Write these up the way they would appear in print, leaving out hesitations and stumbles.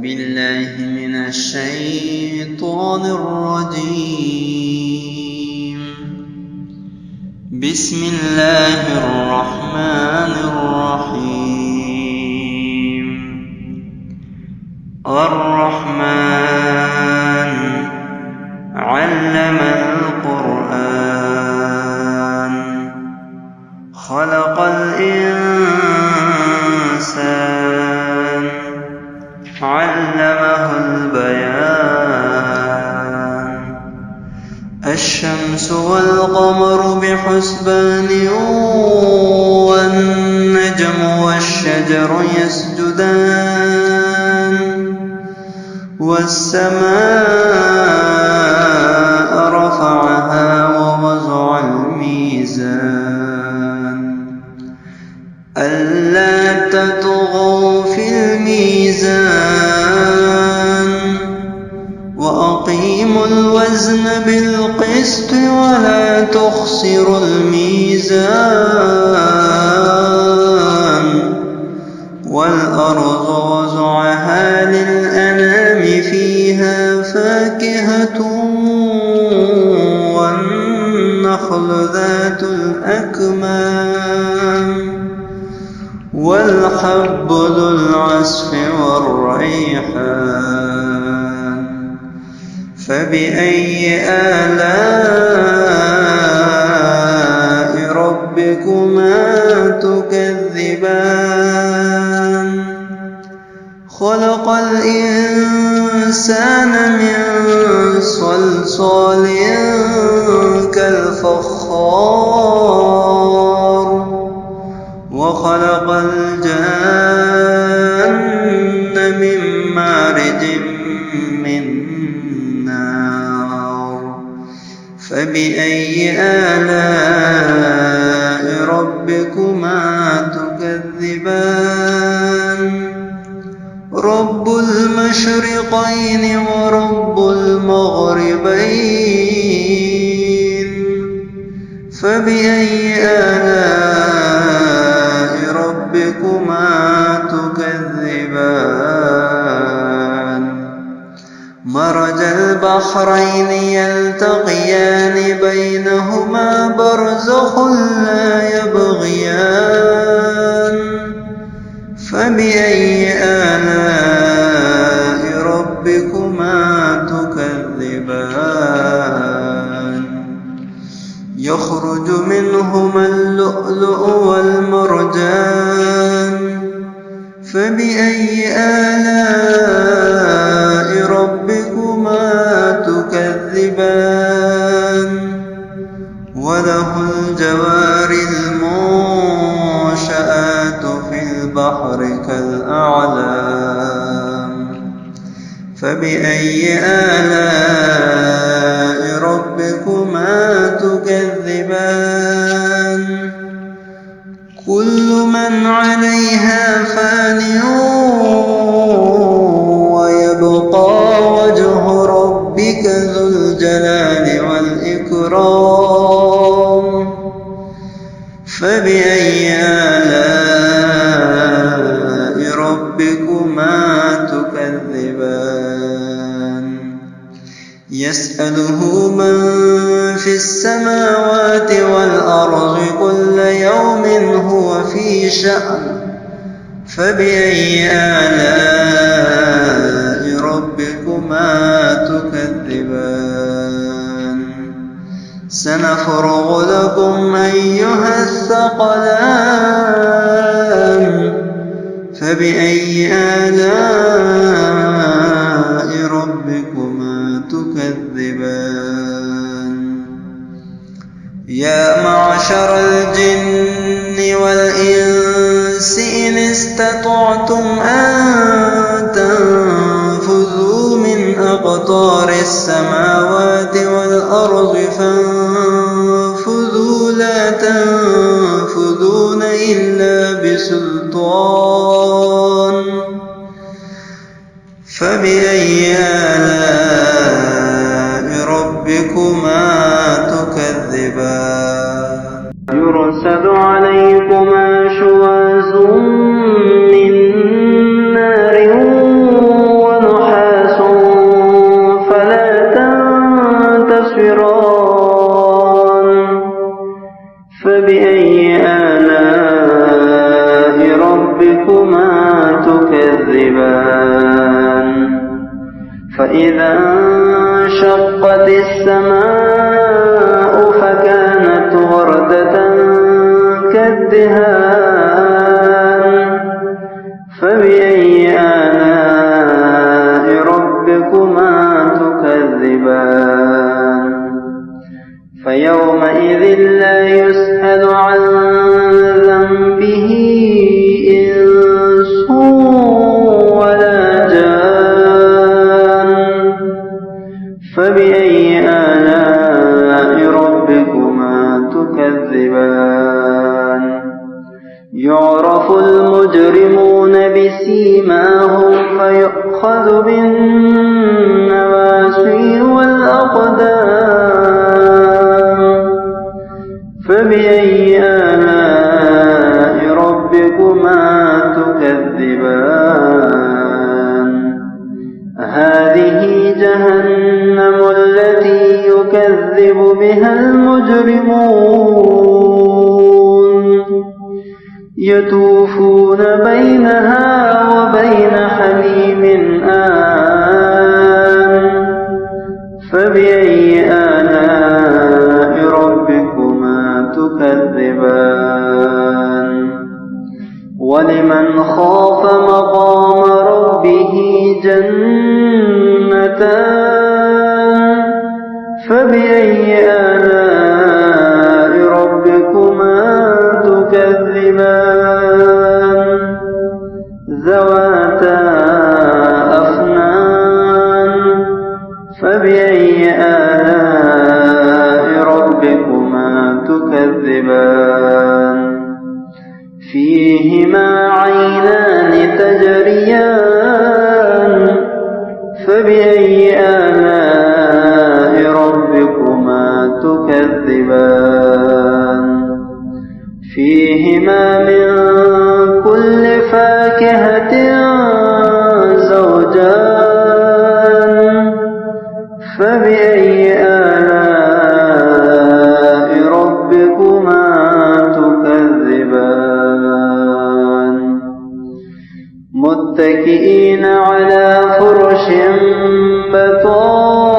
بالله من الشيطان الرجيم. بسم الله الرحمن الرحيم. الرحمن علم القرآن خلق الإنسان علمه البيان. الشمس والقمر بحسبان والنجم والشجر يسجدان والسماء رفعها ووضع الميزان ألا تطغوا في الميزان وأقيموا الوزن بالقسط ولا تخسروا الميزان. والأرض وضعها للأنام فيها فاكهة والنخل ذات الأكمام والحب ذو العصف والريحان. فبأي آلاء ربكما تكذبان. خلق الإنسان من صلصال كالفخار وخلق الجن من مارج من نار. فبأي آلاء ربكما تكذبان. رب المشرقين ورب المغربين. فبأي آلاء ربكما تكذبان. مرج البحرين يلتقيان بينهما برزخ لا يبغيان. فبأي آلاء ربكما تكذبان. يخرج منهما اللؤلؤ والمرجان. فبأي آلاء ربكما تكذبان. وله الجوار المنشآت في البحر كالأعلام. فبأي آلاء ربكما تكذبان. كل من عليها فان ويبقى وجه ربك ذو الجلال والإكرام. فبأي آلاء ربكما تكذبان. يسأله من في السماوات والأرض كل يوم هو في شأن. فبأي آلاء ربكما تكذبان. سنفرغ لكم أيها الثقلان. فبأي آلاء ربكما تكذبان. يا معشر الجن والإنس إن استطعتم أن تنفذوا من أقطار السماوات والأرض فانفذوا لا تنفذون إلا بسلطان. فبأي آلاء ربكما تكذبان. يرسل عليكما شواظ من نار فإذا انشقت السماء فكانت وردة كالدهان فبأي آلاء ربكما تكذبان فيومئذ لا يسأل عن ذنبه إنس ولا جان فبأي آلاء ربكما تكذبان يعرف المجرمون بسيماهم فيؤخذ بالنواسي والأقدام فبأي آلاء ربكما تكذبان هذه جهنم التي يكذب بها المجرمون يطوفون بينها وبين حميم آن فبأي آلاء ربكما تكذبان ولمن خاف مقام ربه جنتان فبأي آلاء ربكما تكذبان ذواتا أفنان فبأي آلاء ربكما تكذبان فيهما عينان تجريان فبأي آلاء ربكما تكذبان فيهما من كل فاكهة زوجان فبأي آلاء ربكما تكذبان متكئين على فرش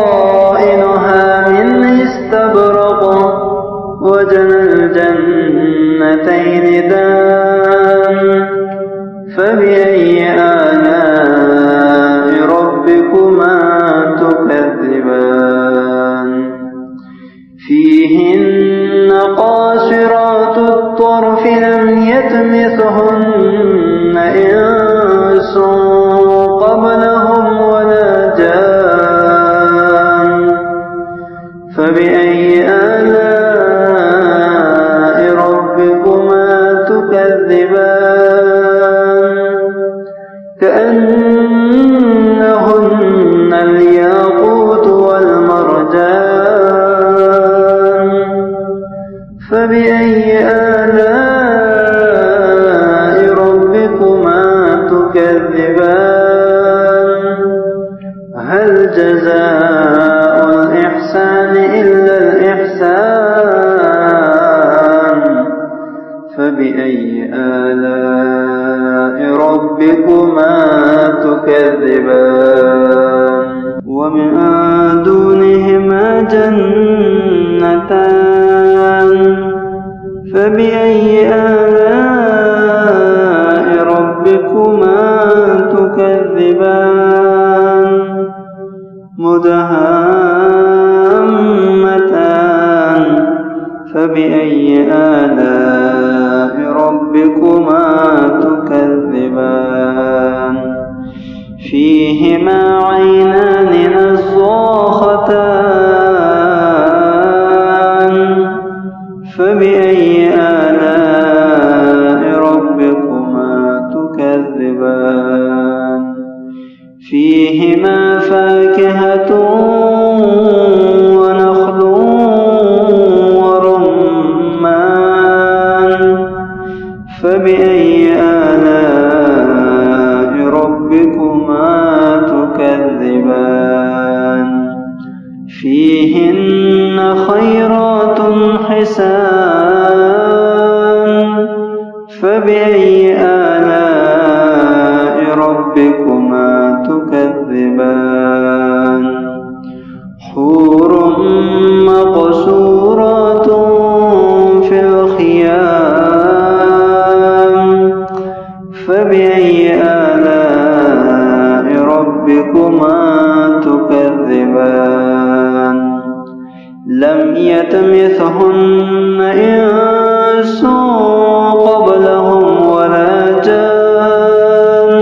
بطائنها من استبرق وجنى الجنتين دان فبأي آلاء ربكما تكذبان فيهن قاصرات الطرف لم يطمثهن إنس قبلهم ولا جان فبأي آلاء ربكما تكذبان كأنهن الياقوت والمرجان فبأي آلاء ربكما تكذبان هل جزاء الإحسان إلا الإحسان فبأي آلاء ربكما تكذبان ومن دونهما جنتان فبأي آلاء ربكما تكذبان مدهامتان فبأي آلاء ربكما تكذبان فيهما عينان نضاختان فبأي آلاء ربكما تكذبان فيهما فاكهة ونخل ورمان فبأي آلاء ربكما تكذبان فيهن خيرات حسان فبأي آلاء ربكما لم يطمثهن إنس قبلهم ولا جان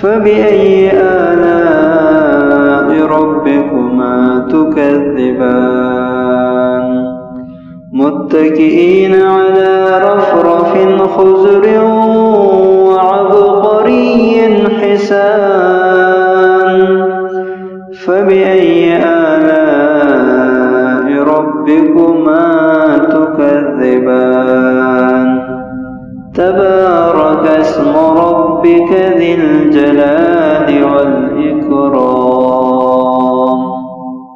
فبأي آلاء ربكما تكذبان متكئين على رفرف خضر وعبقري حسان فبأي آلاء ربكما تكذبان تبارك اسم ربك ذي الجلال والإكرام